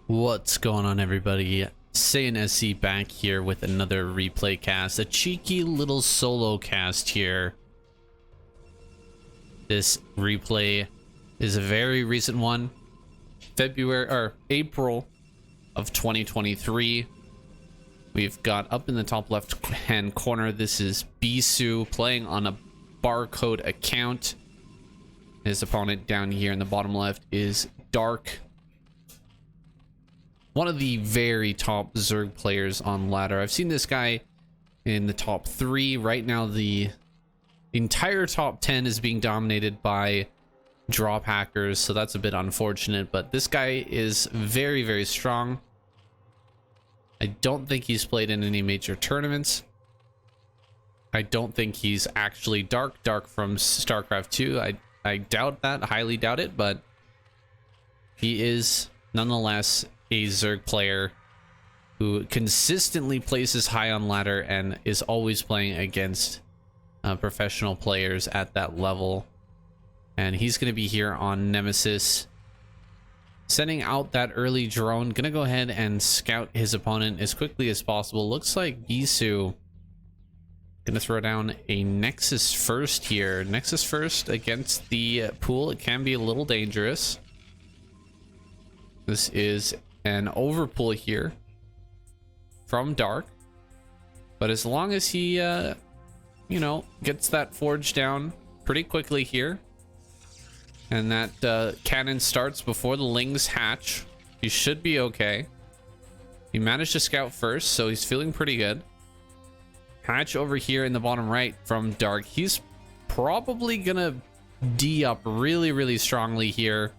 What's going on, everybody? Saiyan SC back here with another replay cast, a cheeky little solo cast here. This replay is a very recent one, April of 2023. We've got up in the top left hand corner, this is Bisu playing on a barcode account. His opponent down here in the bottom left is Dark, one of the very top Zerg players on ladder. I've seen this guy in the top 3. Right now, the entire top 10 is being dominated by drop hackers, so that's a bit unfortunate. But this guy is very, very strong. I don't think he's played in any major tournaments. I don't think he's actually Dark from Starcraft 2. I doubt that, highly doubt it, but he is nonetheless a Zerg player who consistently places high on ladder and is always playing against professional players at that level. And he's going to be here on Nemesis, sending out that early drone. Gonna go ahead and scout his opponent as quickly as possible. Looks like Bisu gonna throw down a Nexus first here. Nexus first against the pool. It can be a little dangerous. This is an overpull here from Dark, but as long as he you know, gets that forge down pretty quickly here, and that cannon starts before the lings hatch, he should be okay. He managed to scout first, so he's feeling pretty good. Hatch over here in the bottom right from Dark. He's probably gonna D up really strongly here.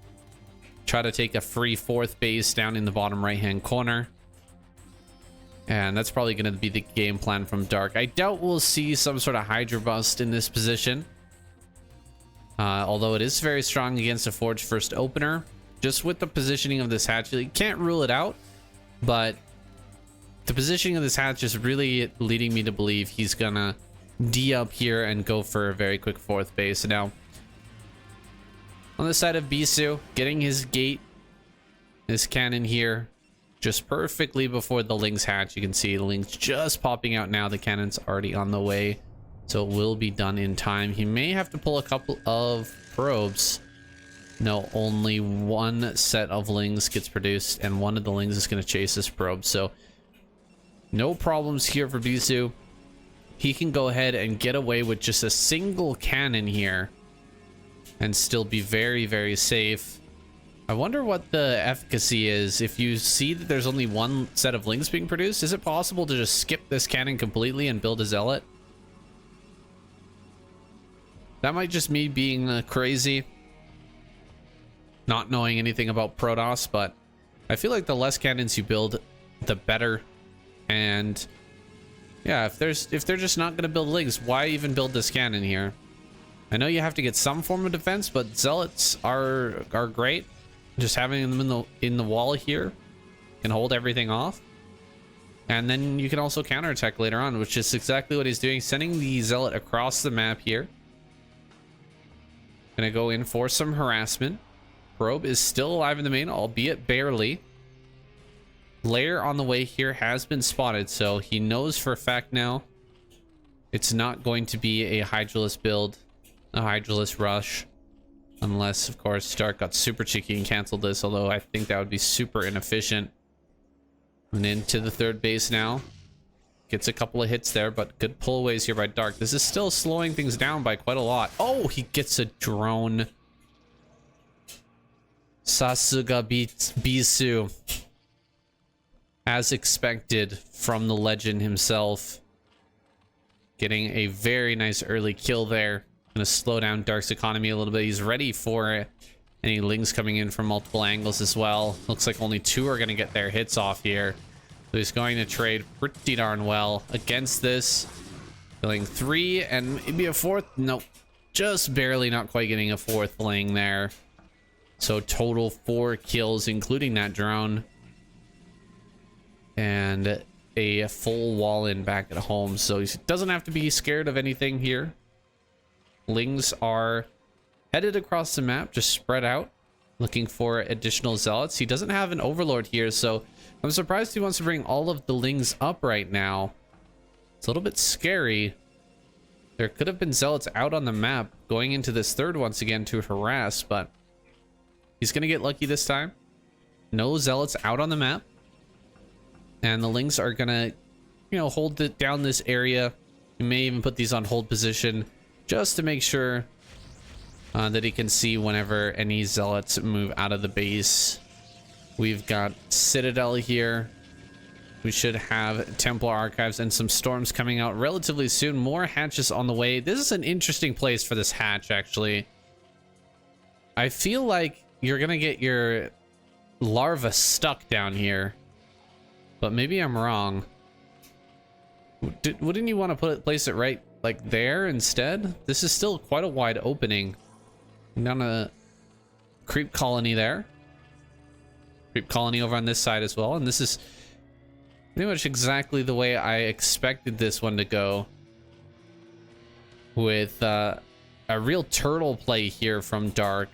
Try to take a free 4th base down in the bottom right hand corner, and that's probably going to be the game plan from Dark. I doubt we'll see some sort of Hydra bust in this position, although it is very strong against a Forge first opener. Just with the positioning of this hatch, you can't rule it out, but the positioning of this hatch is really leading me to believe he's gonna D up here and go for a very quick 4th base. Now, on the side of Bisu, getting his gate, this cannon here, just perfectly before the lings hatch. You can see the lings just popping out now. The cannon's already on the way, so it will be done in time. He may have to pull a couple of probes. No, only one set of lings gets produced, and one of the lings is going to chase this probe. So no problems here for Bisu. He can go ahead and get away with just a single cannon here and still be very safe. I wonder what the efficacy is. If you see that there's only one set of lings being produced, is it possible to just skip this cannon completely and build a zealot? That might just me being crazy, not knowing anything about Protoss, but I feel like the less cannons you build, the better. And yeah, if they're just not going to build lings, why even build this cannon here? I know you have to get some form of defense, but zealots are great. Just having them in the wall here can hold everything off, and then you can also counterattack later on, which is exactly what he's doing, sending the zealot across the map here. Gonna go in for some harassment. Probe is still alive in the main, albeit barely. Lair on the way here has been spotted, so he knows for a fact now it's not going to be a Hydraless build, a Hydraless rush, unless of course Stark got super cheeky and canceled this, although I think that would be super inefficient. And into the 3rd base now, gets a couple of hits there, but good pullaways here by Dark. This is still slowing things down by quite a lot. Oh, he gets a drone. Sasuga beats Bisu, as expected from the legend himself, getting a very nice early kill there. Gonna slow down Dark's economy a little bit. He's ready for any lings coming in from multiple angles as well. Looks like only 2 are gonna get their hits off here, so he's going to trade pretty darn well against this. Killing 3 and maybe a 4th. Nope, just barely, not quite getting a 4th ling there. So total 4 kills, including that drone, and a full wall in back at home, so he doesn't have to be scared of anything here. Lings are headed across the map, just spread out. looking for additional zealots. He doesn't have an overlord here, so I'm surprised he wants to bring all of the lings up right now. It's a little bit scary. There could have been zealots out on the map going into this third once again to harass, but he's gonna get lucky this time. No zealots out on the map, and the lings are gonna, you know, hold it down this area. You may even put these on hold position just to make sure that he can see whenever any zealots move out of the base. We've got Citadel here. We should have Templar Archives and some storms coming out relatively soon. More hatches on the way. This is an interesting place for this hatch, actually. I feel like you're gonna get your larva stuck down here, but maybe I'm wrong. Wouldn't you want to place it right like there instead? This is still quite a wide opening. Down a creep colony there. Creep colony over on this side as well. And this is pretty much exactly the way I expected this one to go. With a real turtle play here from Dark.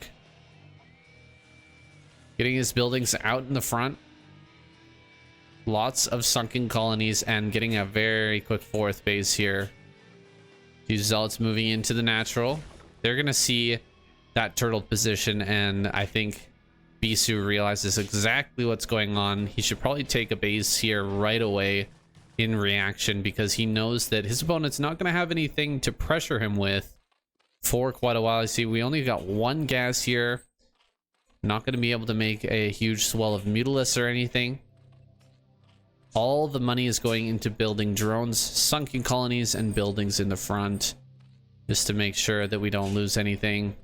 Getting his buildings out in the front. Lots of sunken colonies and getting a very quick fourth base here. These zealots moving into the natural. They're going to see that turtle position, and I think Bisu realizes exactly what's going on. He should probably take a base here right away in reaction, because he knows that his opponent's not going to have anything to pressure him with for quite a while. I see we only got one gas here. Not going to be able to make a huge swell of Mutalisk or anything. All the money is going into building drones, sunken colonies, and buildings in the front, just to make sure that we don't lose anything.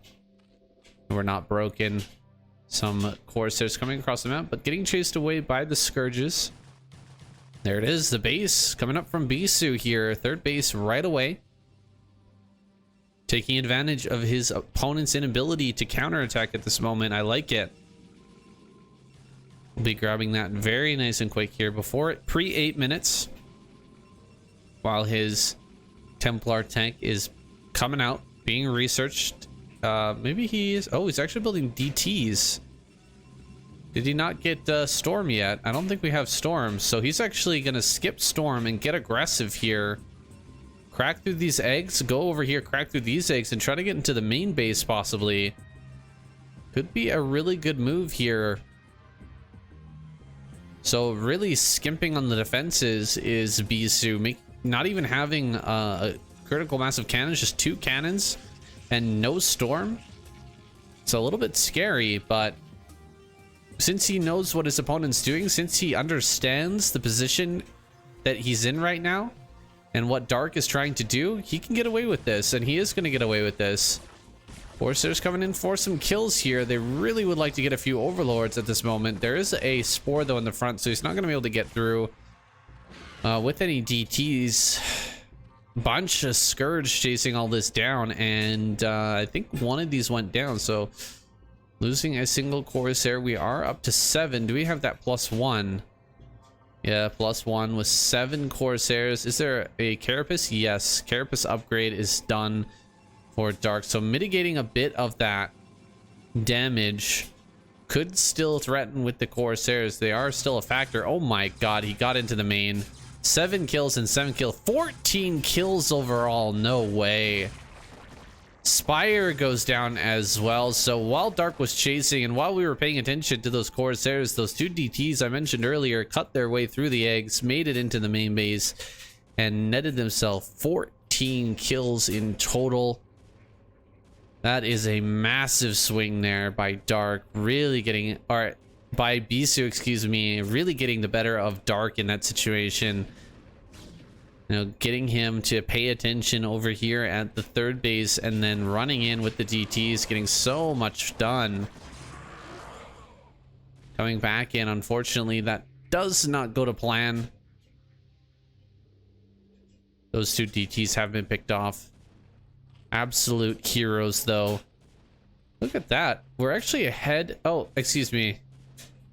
We're not broken. Some Corsairs coming across the map, but getting chased away by the Scourges. There it is, the base coming up from Bisu here. Third base right away. Taking advantage of his opponent's inability to counterattack at this moment. I like it. We'll be grabbing that very nice and quick here before it pre-8 minutes. While his Templar tank is coming out, being researched. Maybe he is... Oh, he's actually building DTs. Did he not get Storm yet? I don't think we have Storm, so he's actually going to skip Storm and get aggressive here. Crack through these eggs, go over here, crack through these eggs, and try to get into the main base, possibly. Could be a really good move here. So really skimping on the defenses is Bisu. Not even having a critical mass of cannons, just 2 cannons and no storm. It's a little bit scary, but since he knows what his opponent's doing, since he understands the position that he's in right now and what Dark is trying to do, he can get away with this, and he is going to get away with this. Corsairs coming in for some kills here. They really would like to get a few overlords at this moment. There is a spore though in the front, so he's not going to be able to get through with any DTs. Bunch of Scourge chasing all this down, and I think one of these went down, so losing a single Corsair. We are up to 7. Do we have that +1? Yeah, +1 with 7 Corsairs. Is there a Carapace? Yes, Carapace upgrade is done for Dark, so mitigating a bit of that damage. Could still threaten with the Corsairs. They are still a factor. Oh my god, he got into the main. 7 kills and 7 kills. 14 kills overall. No way. Spire goes down as well. So while Dark was chasing and while we were paying attention to those Corsairs, those 2 DTs I mentioned earlier cut their way through the eggs, made it into the main base, and netted themselves 14 kills in total. That is a massive swing there by Dark, really getting, or by Bisu, excuse me, really getting the better of Dark in that situation. You know, getting him to pay attention over here at the third base and then running in with the DTs, getting so much done. Coming back in, unfortunately, that does not go to plan. Those 2 DTs have been picked off. Absolute heroes, though. Look at that. We're actually ahead. Oh, excuse me.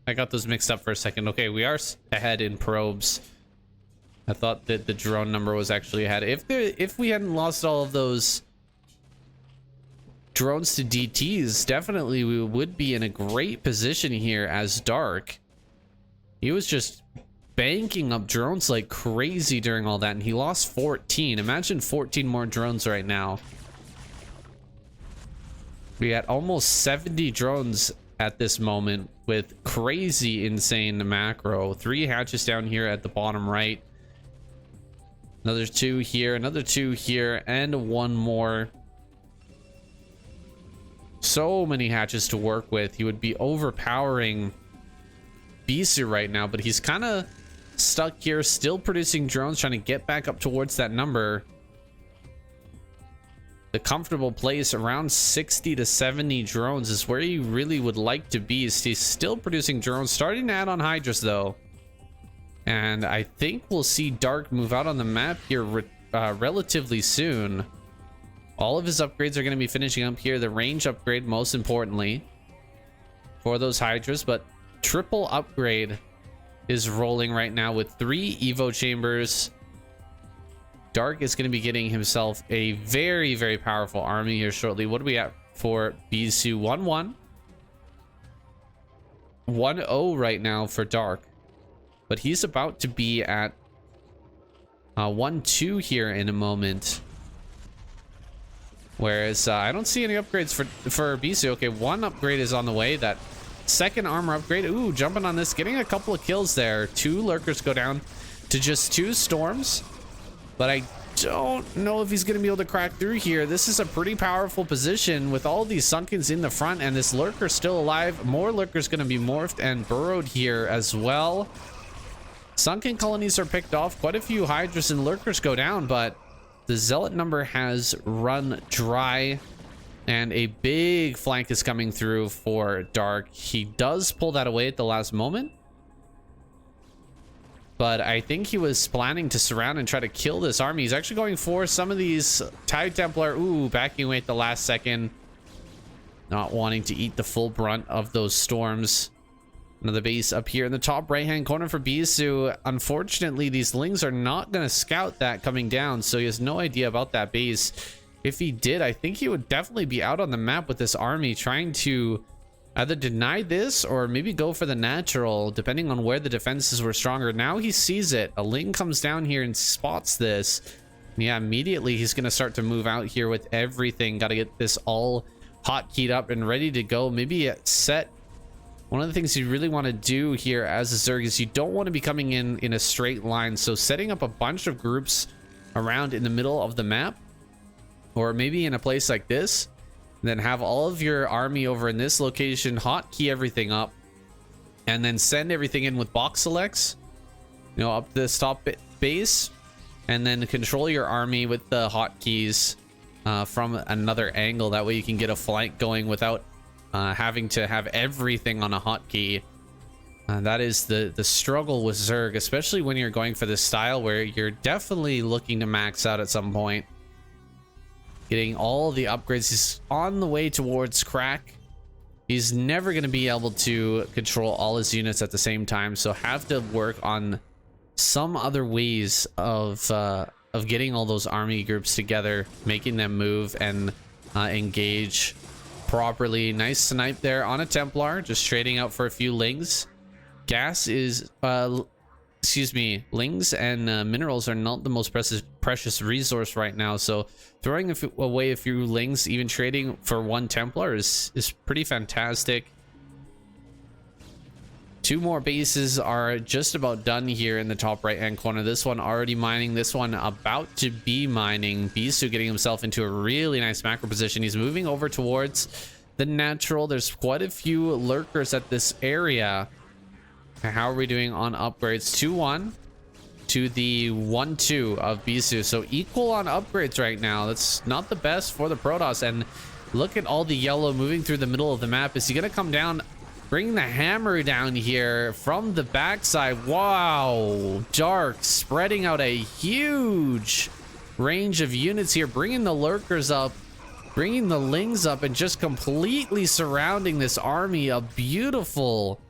I got those mixed up for a second. Okay, we are ahead in probes. I thought that the drone number was actually ahead. If we hadn't lost all of those drones to DTs, definitely we would be in a great position here as Dark. He was just banking up drones like crazy during all that, and he lost 14. Imagine 14 more drones right now. We had almost 70 drones at this moment with crazy insane macro. 3 hatches down here at the bottom right. Another 2 here, another 2 here, and 1 more. So many hatches to work with. He would be overpowering Bisu right now, but he's kind of stuck here, still producing drones, trying to get back up towards that number. The comfortable place around 60 to 70 drones is where you really would like to be. He's still producing drones, starting to add on Hydras though. And I think we'll see Dark move out on the map here relatively soon. All of his upgrades are going to be finishing up here. The range upgrade, most importantly, for those Hydras, but triple upgrade is rolling right now with 3 Evo chambers. Dark is going to be getting himself a very, very powerful army here shortly. What do we at for Bisu? 1-1. 1-0 right now for Dark. But he's about to be at 1-2 here in a moment. Whereas I don't see any upgrades for Bisu. Okay, 1 upgrade is on the way. That second armor upgrade. Ooh, jumping on this, getting a couple of kills there. 2 lurkers go down to just 2 storms. But I don't know if he's going to be able to crack through here. This is a pretty powerful position with all these sunkens in the front and this lurker still alive. More lurkers going to be morphed and burrowed here as well. Sunken colonies are picked off. Quite a few Hydras and lurkers go down, but the zealot number has run dry. And a big flank is coming through for Dark. He does pull that away at the last moment. But I think he was planning to surround and try to kill this army. He's actually going for some of these Tide Templar. Ooh, backing away at the last second. Not wanting to eat the full brunt of those storms. Another base up here in the top right-hand corner for Bisu. Unfortunately, these Lings are not going to scout that coming down, so he has no idea about that base. If he did, I think he would definitely be out on the map with this army, trying to either deny this or maybe go for the natural, depending on where the defenses were stronger. Now he sees it. A Ling comes down here and spots this. Yeah, immediately he's going to start to move out here with everything. Got to get this all hotkeyed up and ready to go. Maybe set. One of the things you really want to do here as a Zerg is you don't want to be coming in a straight line. So setting up a bunch of groups around in the middle of the map, or maybe in a place like this, then have all of your army over in this location, hotkey everything up, and then send everything in with box selects, you know, up this top base, and then control your army with the hotkeys from another angle. That way you can get a flank going without having to have everything on a hotkey. That is the struggle with Zerg, especially when you're going for this style where you're definitely looking to max out at some point. Getting all the upgrades. He's on the way towards crack. He's never going to be able to control all his units at the same time, so have to work on some other ways of getting all those army groups together, making them move and engage properly. Nice snipe there on a Templar, just trading out for a few Lings. Gas is Lings and minerals are not the most precious resource right now, so throwing away a few Lings, even trading for 1 Templar is pretty fantastic. 2 more bases are just about done here in the top right hand corner. This one already mining, this one about to be mining. Bisu getting himself into a really nice macro position. He's moving over towards the natural. There's quite a few lurkers at this area. How are we doing on upgrades? 2-1 to the 1-2 of Bisu. So equal on upgrades right now. That's not the best for the Protoss. And look at all the yellow moving through the middle of the map. Is he going to come down, bring the hammer down here from the backside? Wow. Dark spreading out a huge range of units here, bringing the lurkers up, bringing the Lings up, and just completely surrounding this army. A beautiful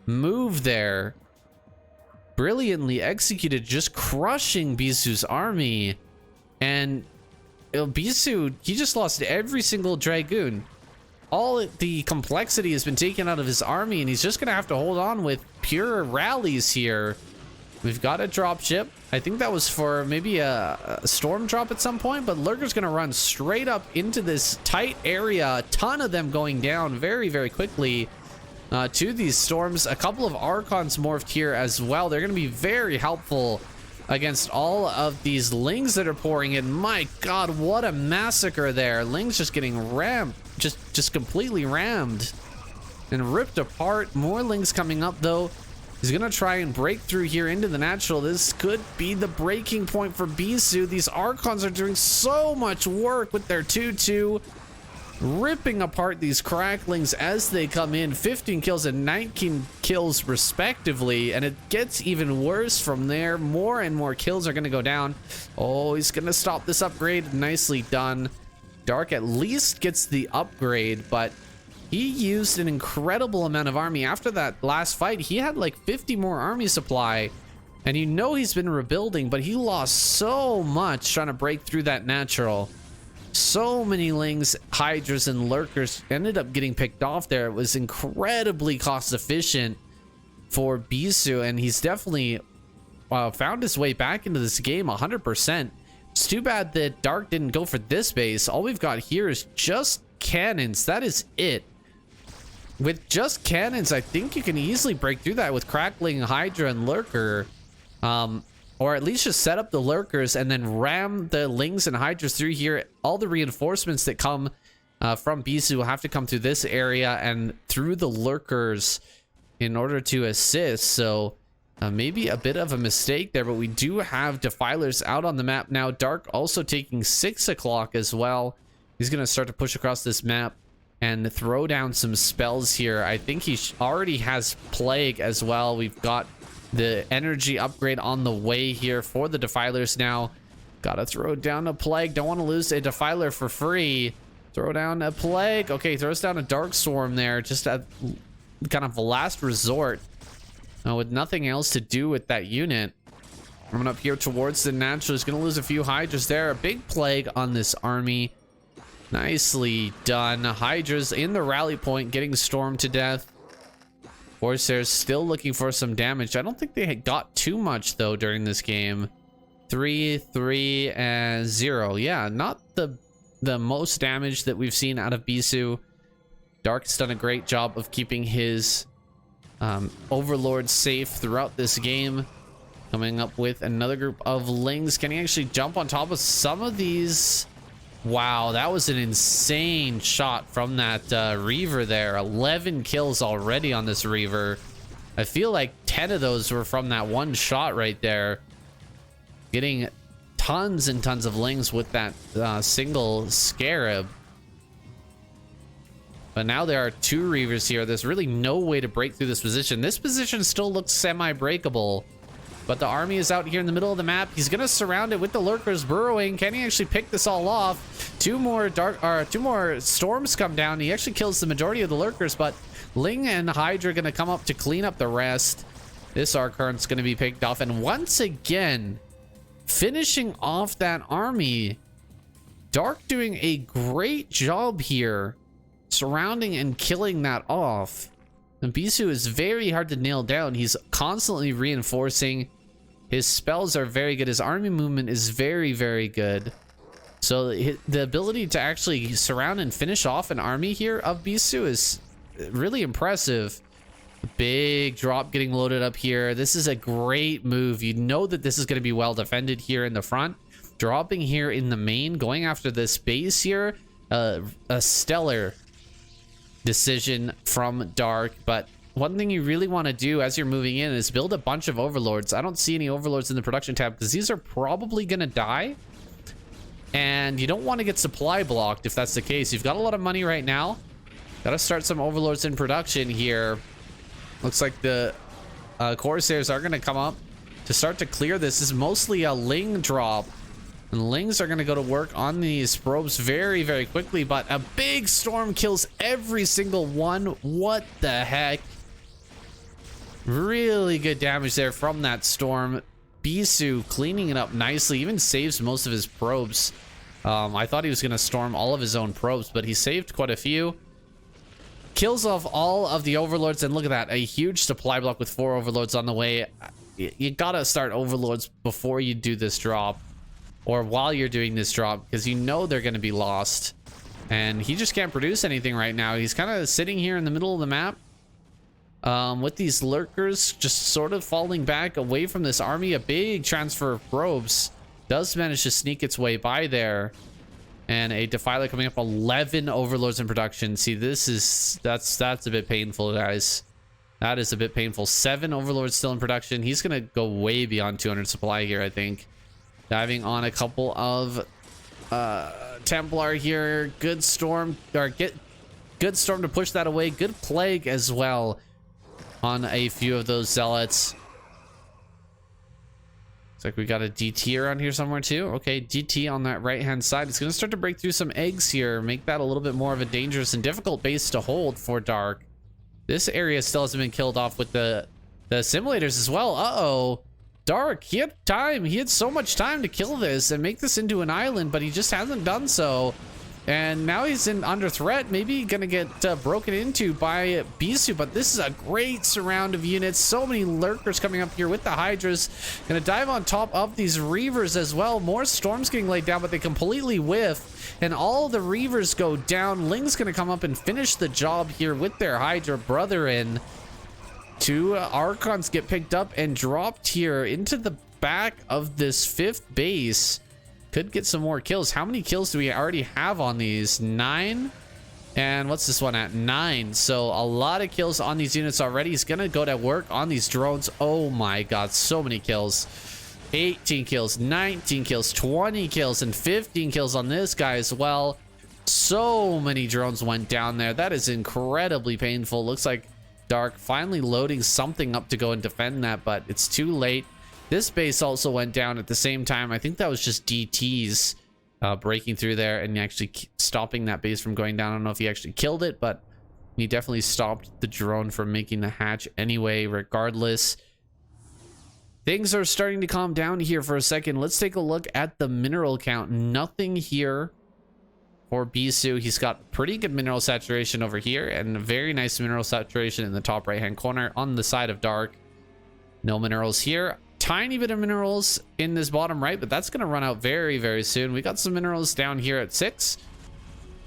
move there, brilliantly executed, just crushing Bisu's army. And Bisu, he just lost every single Dragoon. All the complexity has been taken out of his army, and he's just gonna have to hold on with pure rallies here. We've got a drop ship. I think that was for maybe a storm drop at some point, but Lurker's gonna run straight up into this tight area. A ton of them going down very, very quickly to these storms. A couple of Archons morphed here as well. They're gonna be very helpful against all of these Lings that are pouring in. My God, what a massacre there. Lings just getting rammed, just completely rammed and ripped apart. More Lings coming up though. He's gonna try and break through here into the natural. This could be the breaking point for Bisu. These Archons are doing so much work with their 2-2, ripping apart these cracklings as they come in. 15 kills and 19 kills respectively, and it gets even worse from there. More and more kills are gonna go down. Oh, he's gonna stop this upgrade. Nicely done. Dark at least gets the upgrade, but he used an incredible amount of army. After that last fight, he had like 50 more army supply, and you know he's been rebuilding, but he lost so much trying to break through that natural. So many Lings, Hydras, and Lurkers ended up getting picked off there. It was incredibly cost efficient for Bisu, and he's definitely found his way back into this game 100%. It's too bad that Dark didn't go for this base. All we've got here is just cannons. That is it. With just cannons, I think you can easily break through that with Crackling, Hydra, and Lurker. Or at least just set up the Lurkers and then ram the Lings and Hydras through here. All the reinforcements that come from Bisu will have to come through this area and through the Lurkers in order to assist. So maybe a bit of a mistake there, but we do have Defilers out on the map now. Dark also taking 6 o'clock as well. He's going to start to push across this map and throw down some spells here. I think he already has Plague as well. We've got the energy upgrade on the way here for the Defilers now. Gotta throw down a Plague. Don't want to lose a Defiler for free. Throw down a Plague. Okay, throws down a Dark Storm there. Just a kind of a last resort with nothing else to do with that unit. Coming up here towards the natural. He's going to lose a few Hydras there. A big Plague on this army. Nicely done. Hydras in the rally point getting stormed to death. Corsairs still looking for some damage. I don't think they had got too much though during this game. 3, 3, and 0. Yeah, not the most damage that we've seen out of Bisu. Dark's done a great job of keeping his overlords safe throughout this game. Coming up with another group of Lings. Can he actually jump on top of some of these? Wow, that was an insane shot from that Reaver there. 11 kills already on this Reaver. I feel like 10 of those were from that one shot right there. Getting tons and tons of Lings with that single Scarab. But now there are 2 Reavers here. There's really no way to break through this position. This position still looks semi-breakable. But the army is out here in the middle of the map. He's gonna surround it with the Lurkers burrowing. Can he actually pick this all off? 2 more storms come down. He actually kills the majority of the Lurkers, but Ling and Hydra are gonna come up to clean up the rest. This Archon's gonna be picked off, and once again, finishing off that army. Dark doing a great job here, surrounding and killing that off. And Bisu is very hard to nail down. He's constantly reinforcing. His spells are very good. His army movement is very, very good. So the ability to actually surround and finish off an army here of Bisu is really impressive. Big drop getting loaded up here. This is a great move. You know that this is going to be well defended here in the front. Dropping here in the main, going after this base here. A stellar decision from Dark. But one thing you really want to do as you're moving in is build a bunch of overlords. I don't see any overlords in the production tab because these are probably gonna die, and you don't want to get supply blocked if that's the case. You've got a lot of money right now. Gotta start some overlords in production here. Looks like the Corsairs are gonna come up to start to clear this. This is mostly a Ling drop. And Lings are going to go to work on these probes very, very quickly. But a big storm kills every single one. What the heck? Really good damage there from that storm. Bisu cleaning it up nicely. Even saves most of his probes. I thought he was going to storm all of his own probes, but he saved quite a few. Kills off all of the overlords, and look at that, a huge supply block with 4 overlords on the way. You gotta start overlords before you do this drop, or while you're doing this drop, because you know they're going to be lost. And he just can't produce anything right now. He's kind of sitting here in the middle of the map with these lurkers just sort of falling back away from this army. A big transfer of probes does manage to sneak its way by there, and a defiler coming up. 11 overlords in production. See, that's a bit painful, guys. That is a bit painful. 7 overlords still in production. He's gonna go way beyond 200 supply here, I think. Diving on a couple of Templar here. Good storm, or good storm to push that away. Good plague as well on a few of those zealots. Looks like we got a DT around here somewhere too. Okay, DT on that right hand side. It's gonna start to break through some eggs here, make that a little bit more of a dangerous and difficult base to hold for Dark. This area still hasn't been killed off with the simulators as well. Uh-oh. Dark, he had time. He had so much time to kill this and make this into an island, but he just hasn't done so. And now he's under threat, maybe gonna get broken into by Bisu, but this is a great surround of units. So many lurkers coming up here with the Hydras. Gonna dive on top of these Reavers as well. More storms getting laid down, but they completely whiff. And all the Reavers go down. Ling's gonna come up and finish the job here with their Hydra brethren. 2 Archons get picked up and dropped here into the back of this 5th base. Could get some more kills. How many kills do we already have on these? 9? And what's this one at? 9. So a lot of kills on these units already. He's gonna go to work on these drones. Oh my god, so many kills. 18 kills, 19 kills, 20 kills, and 15 kills on this guy as well. So many drones went down there. That is incredibly painful. Looks like Dark finally loading something up to go and defend that, but it's too late. This base also went down at the same time. I think that was just DTs breaking through there and actually stopping that base from going down. I don't know if he actually killed it, but he definitely stopped the drone from making the hatch anyway, regardless. Things are starting to calm down here for a second. Let's take a look at the mineral count. Nothing here for Bisu. He's got pretty good mineral saturation over here and a very nice mineral saturation in the top right hand corner on the side of Dark. No minerals here. Tiny bit of minerals in this bottom right, but that's going to run out very, very soon. We got some minerals down here at 6.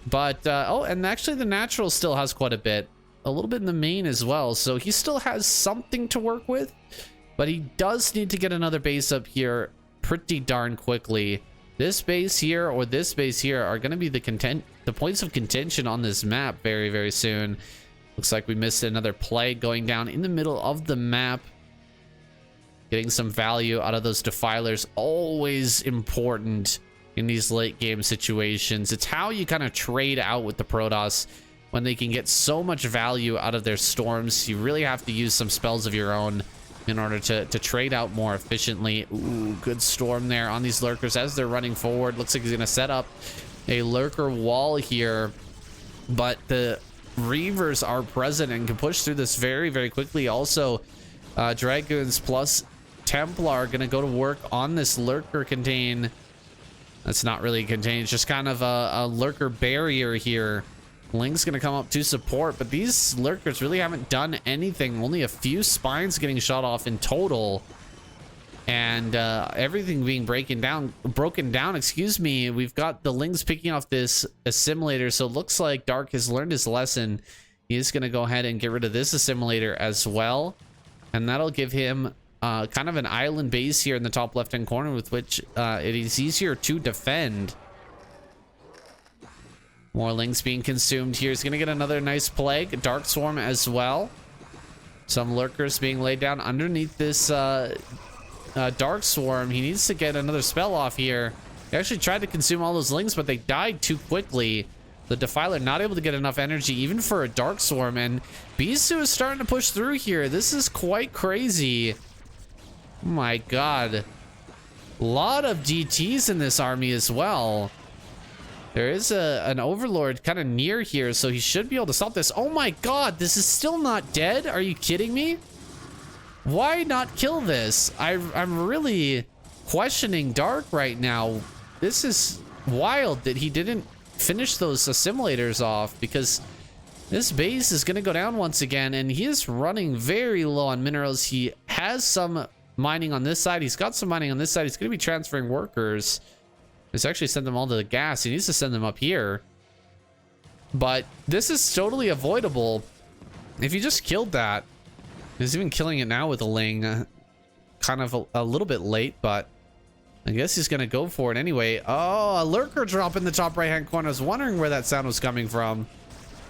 But, oh, and actually the natural still has quite a bit. A little bit in the main as well. So he still has something to work with. But he does need to get another base up here pretty darn quickly. This base here or this base here are going to be the points of contention on this map very, very soon. Looks like we missed another plague going down in the middle of the map. Getting some value out of those defilers, always important in these late game situations. It's how you kind of trade out with the Protoss when they can get so much value out of their storms. You really have to use some spells of your own in order to trade out more efficiently. Ooh, good storm there on these lurkers as they're running forward. Looks like he's gonna set up a lurker wall here, but the Reavers are present and can push through this very, very quickly. Also, Dragoons plus Templar are gonna go to work on this lurker contain. That's not really contained, it's just kind of a lurker barrier here. Ling's gonna come up to support, but these lurkers really haven't done anything. Only a few spines getting shot off in total, and everything being broken down. Excuse me. We've got the Lings picking off this assimilator, so it looks like Dark has learned his lesson. He is gonna go ahead and get rid of this assimilator as well, and that'll give him kind of an island base here in the top left hand corner with which it is easier to defend. More Lings being consumed here. He's gonna get another nice plague. Dark Swarm as well. Some lurkers being laid down underneath this Dark Swarm. He needs to get another spell off here. He actually tried to consume all those Lings, but they died too quickly. The Defiler not able to get enough energy even for a Dark Swarm, and Bisu is starting to push through here. This is quite crazy. Oh my god. A lot of DTs in this army as well. There is an Overlord kind of near here, so he should be able to stop this. Oh my god, this is still not dead? Are you kidding me? Why not kill this? I'm really questioning Dark right now. This is wild that he didn't finish those assimilators off, because this base is going to go down once again, and he is running very low on minerals. He has some mining on this side. He's got some mining on this side. He's going to be transferring workers. He's actually sent them all to the gas. He needs to send them up here. But this is totally avoidable if you just killed that. He's even killing it now with a Ling. Kind of a little bit late, but I guess he's going to go for it anyway. Oh, a lurker drop in the top right-hand corner. I was wondering where that sound was coming from.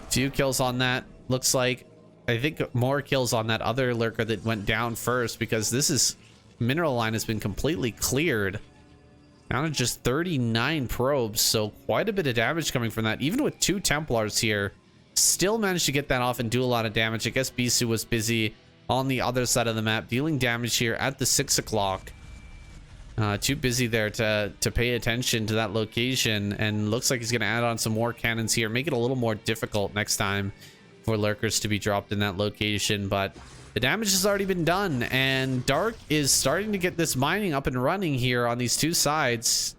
Few kills on that. Looks like, I think more kills on that other lurker that went down first, because this is, mineral line has been completely cleared. Down to just 39 probes, so quite a bit of damage coming from that. Even with 2 Templars here, still managed to get that off and do a lot of damage. I guess Bisu was busy on the other side of the map dealing damage here at the 6 o'clock. Too busy there to pay attention to that location, and looks like he's going to add on some more cannons here, make it a little more difficult next time for lurkers to be dropped in that location. But the damage has already been done, and Dark is starting to get this mining up and running here on these 2 sides.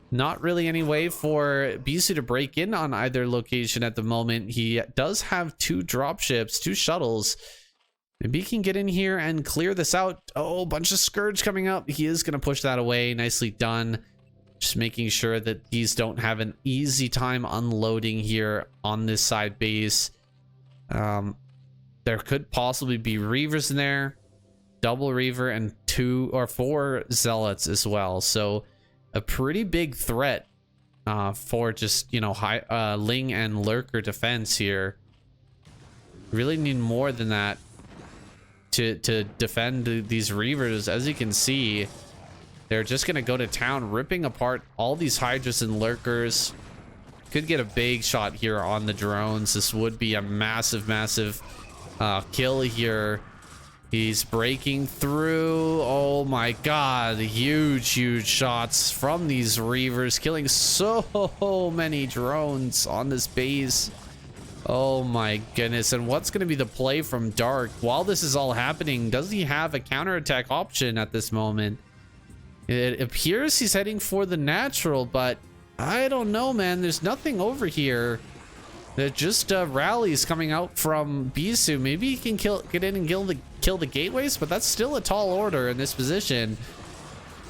Not really any way for Bisu to break in on either location at the moment. He does have 2 dropships, 2 shuttles. Maybe he can get in here and clear this out. Oh, bunch of Scourge coming up. He is going to push that away. Nicely done. Just making sure that these don't have an easy time unloading here on this side base. There could possibly be Reavers in there, double Reaver, and 2 or 4 Zealots as well. So a pretty big threat for just, you know, high Ling and Lurker defense here. Really need more than that to defend these Reavers. As you can see, they're just gonna go to town, ripping apart all these Hydras and Lurkers. Could get a big shot here on the drones. This would be a massive kill here. He's breaking through. Oh my god, huge shots from these Reavers, killing so many drones on this base. Oh my goodness. And what's going to be the play from Dark while this is all happening? Does he have a counterattack option at this moment? It appears he's heading for the natural, but I don't know, man. There's nothing over here. There's just rallies coming out from Bisu. Maybe he can get in and kill the gateways, but that's still a tall order in this position.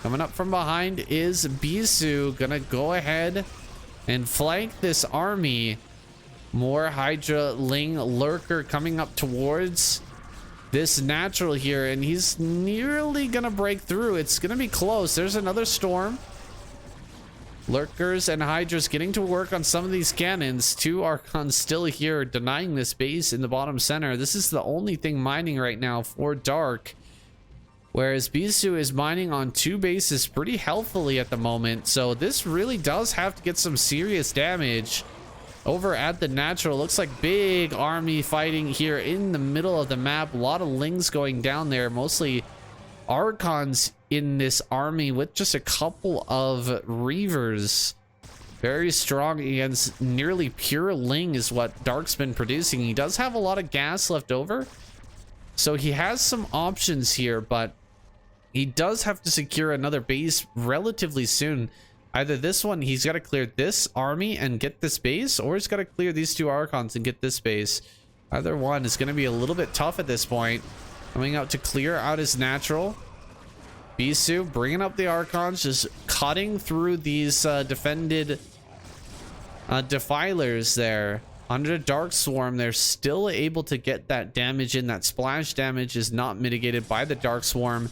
Coming up from behind is Bisu. Gonna go ahead and flank this army. More Hydra, Ling, Lurker coming up towards this natural here, and he's nearly gonna break through. It's gonna be close. There's another storm. Lurkers and Hydras getting to work on some of these cannons. 2 Archons still here, denying this base in the bottom center. This is the only thing mining right now for Dark, whereas Bisu is mining on 2 bases pretty healthily at the moment. So this really does have to get some serious damage over at the natural. Looks like big army fighting here in the middle of the map. A lot of Lings going down there, mostly Archons in this army, with just a couple of Reavers. Very strong against nearly pure Ling is what Dark's been producing. He does have a lot of gas left over, so he has some options here, but he does have to secure another base relatively soon. Either this one, he's got to clear this army and get this base, or he's got to clear these 2 Archons and get this base. Either one is going to be a little bit tough at this point. Coming out to clear out his natural. Bisu bringing up the Archons, just cutting through these defended defilers there. Under Dark Swarm, they're still able to get that damage in. That splash damage is not mitigated by the Dark Swarm.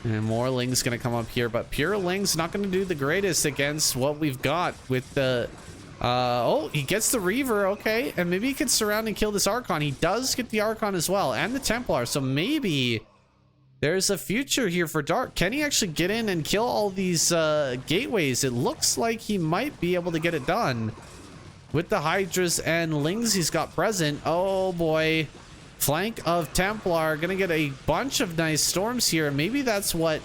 And more Ling's gonna come up here, but pure Ling's not gonna do the greatest against what we've got with the oh, he gets the Reaver. Okay, and maybe he can surround and kill this Archon. He does get the Archon as well, and the Templar, so maybe there's a future here for Dark. Can he actually get in and kill all these gateways? It looks like he might be able to get it done with the Hydras and Lings he's got present. Oh boy. Flank of Templar, gonna get a bunch of nice storms here. Maybe that's what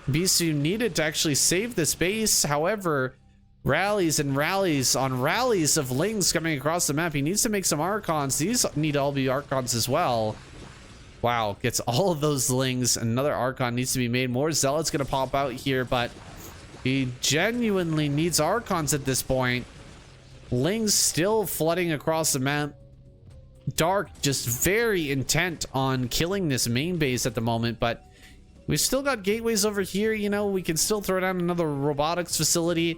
Bisu needed to actually save this base. However, rallies and rallies on rallies of Lings coming across the map. He needs to make some Archons. These need to all be Archons as well. Wow, gets all of those Lings. Another Archon needs to be made. More Zealots gonna pop out here, but He genuinely needs Archons at this point. Lings still flooding across the map. Dark just very intent on killing this main base at the moment, but we've still got gateways over here. You know, we can still throw down another robotics facility.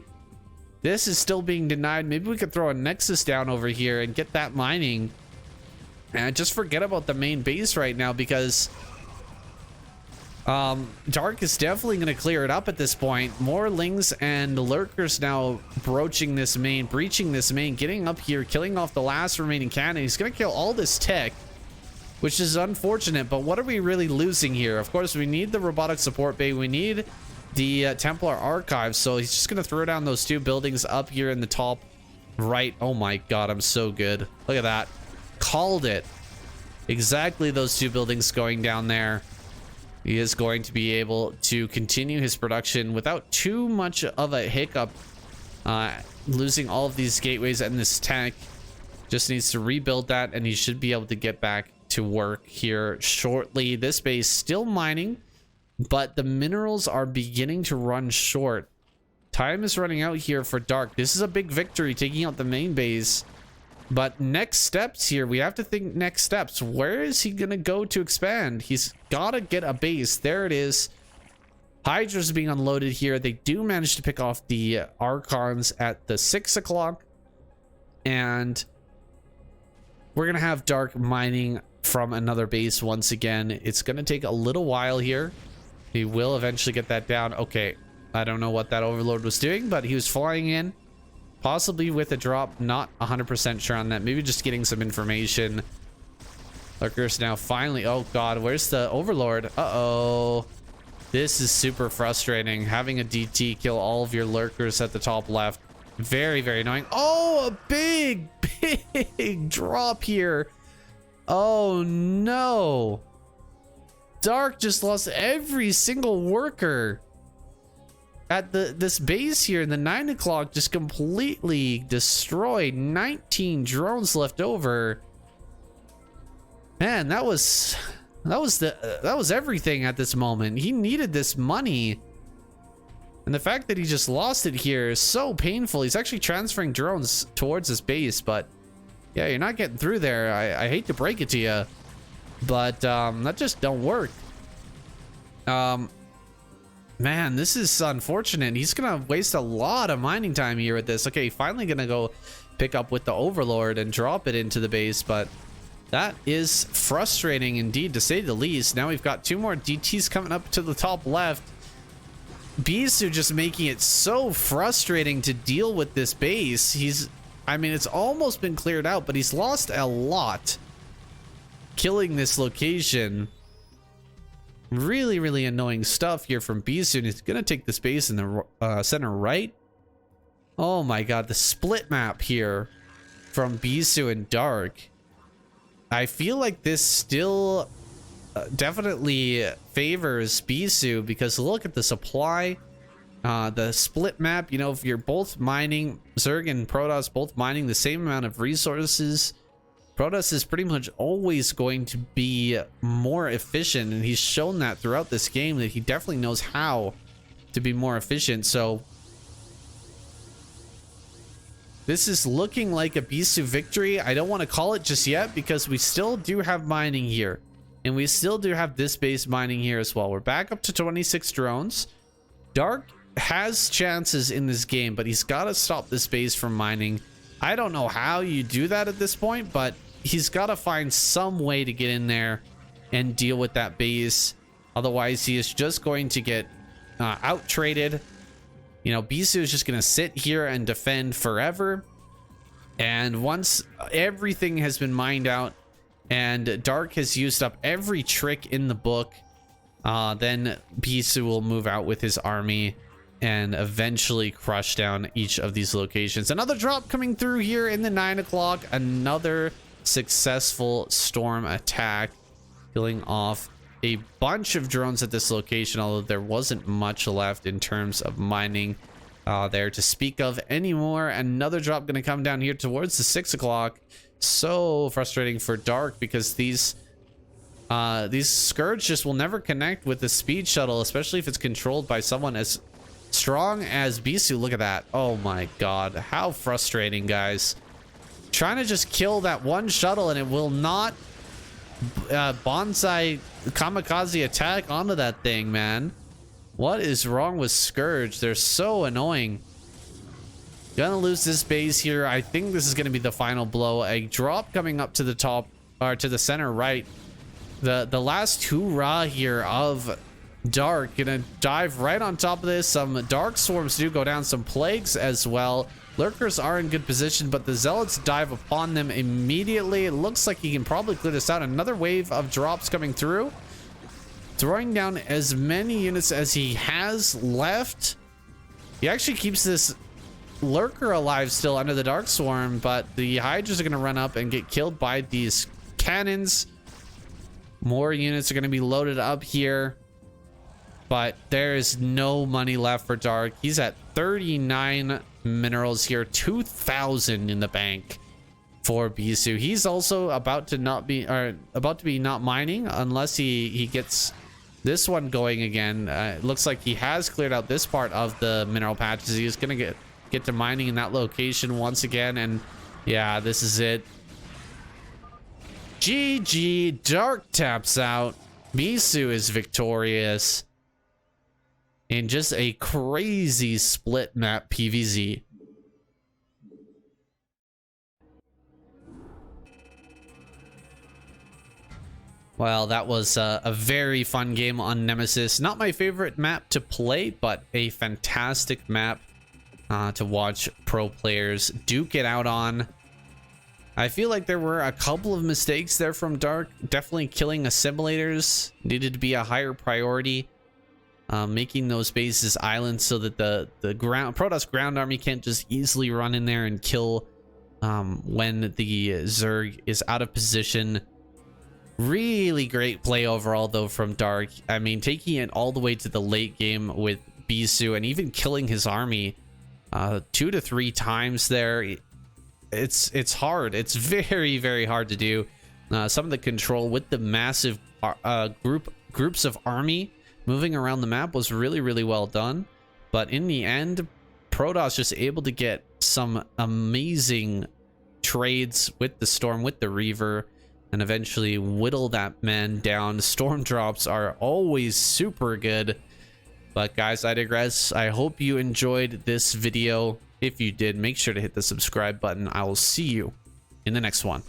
This is still being denied. Maybe we could throw a Nexus down over here and get that mining. And just forget about the main base right now, because Dark is definitely going to clear it up at this point. More Lings and Lurkers now breaching this main, getting up here, killing off the last remaining cannon. He's going to kill all this tech, which is unfortunate, but what are we really losing here? Of course, we need the robotic support bay. We need the Templar archives, so he's just going to throw down those 2 buildings up here in the top right. Oh my god, I'm so good. Look at that. Called it. Exactly those 2 buildings going down there. He is going to be able to continue his production without too much of a hiccup. Losing all of these gateways and this tech. Just needs to rebuild that, and he should be able to get back to work here shortly. This base still mining, but the minerals are beginning to run short. Time is running out here for Dark. This is a big victory, taking out the main base. But next steps here, we have to think next steps. Where is he gonna go to expand? He's gotta get a base. There it is. Hydra's being unloaded here. They do manage to pick off the Archons at the 6 o'clock. And we're gonna have Dark mining from another base once again. It's gonna take a little while here. He will eventually get that down. Okay, I don't know what that overlord was doing, but he was flying in. Possibly with a drop, not 100% sure on that. Maybe just getting some information. Lurkers now finally, oh god, where's the overlord? Uh-oh. This is super frustrating. Having a DT kill all of your Lurkers at the top left. Very, very annoying. Oh, a big, big drop here. Oh no. Dark just lost every single worker at this base here in the 9 o'clock. Just completely destroyed. 19 drones left over. Man, that was everything at this moment. He needed this money, and the fact that he just lost it here is so painful. He's actually transferring drones towards his base, but yeah, you're not getting through there. I hate to break it to you, but that just don't work. Man, this is unfortunate. He's gonna waste a lot of mining time here with this. Okay, finally gonna go pick up with the overlord and drop it into the base, but that is frustrating indeed, to say the least. Now we've got 2 more DTs coming up to the top left. Bisu just making it so frustrating to deal with this base. I mean, it's almost been cleared out, but he's lost a lot killing this location. Really, really annoying stuff here from Bisu, and he's gonna take the space in the center right. Oh my god, the split map here from Bisu and Dark. I feel like this still definitely favors Bisu, because look at the supply. The split map, you know, if you're both mining, Zerg and Protoss both mining the same amount of resources, Protoss is pretty much always going to be more efficient, and he's shown that throughout this game, that he definitely knows how to be more efficient. So this is looking like a Bisu victory. I don't want to call it just yet, because we still do have mining here, and we still do have this base mining here as well. We're back up to 26 drones. Dark has chances in this game, but he's got to stop this base from mining. I don't know how you do that at this point, but he's got to find some way to get in there and deal with that base. Otherwise, he is just going to get out traded. You know, Bisu is just going to sit here and defend forever. And once everything has been mined out and Dark has used up every trick in the book, then Bisu will move out with his army and eventually crush down each of these locations. Another drop coming through here in the 9 o'clock. Another successful storm attack, killing off a bunch of drones at this location, although there wasn't much left in terms of mining there to speak of anymore. Another drop going to come down here towards the 6 o'clock. So frustrating for Dark, because these Scourge just will never connect with the speed shuttle, especially if it's controlled by someone as strong as Bisu. Look at that. Oh my god. How frustrating, guys. Trying to just kill that one shuttle and it will not bonsai kamikaze attack onto that thing, man. What is wrong with Scourge? They're so annoying. Gonna lose this base here. I think this is gonna be the final blow. A drop coming up to the top, or to the center right. The last hoorah here of Dark. Gonna dive right on top of this. Some Dark Swarms do go down. Some Plagues as well. Lurkers are in good position, but the Zealots dive upon them immediately. It looks like he can probably clear this out. Another wave of drops coming through. Throwing down as many units as he has left. He actually keeps this Lurker alive still under the Dark Swarm, but the Hydras are going to run up and get killed by these cannons. More units are going to be loaded up here, but there is no money left for Dark. He's at 39 minerals here, 2,000 in the bank for Bisu. He's also about to be not mining unless he gets this one going again. It looks like he has cleared out this part of the mineral patches. He's going to get to mining in that location once again, and yeah, this is it. GG. Dark taps out. Bisu is victorious in just a crazy split map PvZ. Well, that was a very fun game on Nemesis. Not my favorite map to play, but a fantastic map to watch pro players duke it out on. I feel like there were a couple of mistakes there from Dark. Definitely killing assimilators needed to be a higher priority. Making those bases islands so that the Protoss ground army can't just easily run in there and kill when the Zerg is out of position. Really great play overall though from Dark. I mean, taking it all the way to the late game with Bisu and even killing his army 2 to 3 times there. It's hard. It's very, very hard to do. Some of the control with the massive groups of army moving around the map was really, really well done. But in the end, Protoss just able to get some amazing trades with the Storm, with the Reaver, and eventually whittle that man down. Storm drops are always super good. But guys, I digress. I hope you enjoyed this video. If you did, make sure to hit the subscribe button. I will see you in the next one.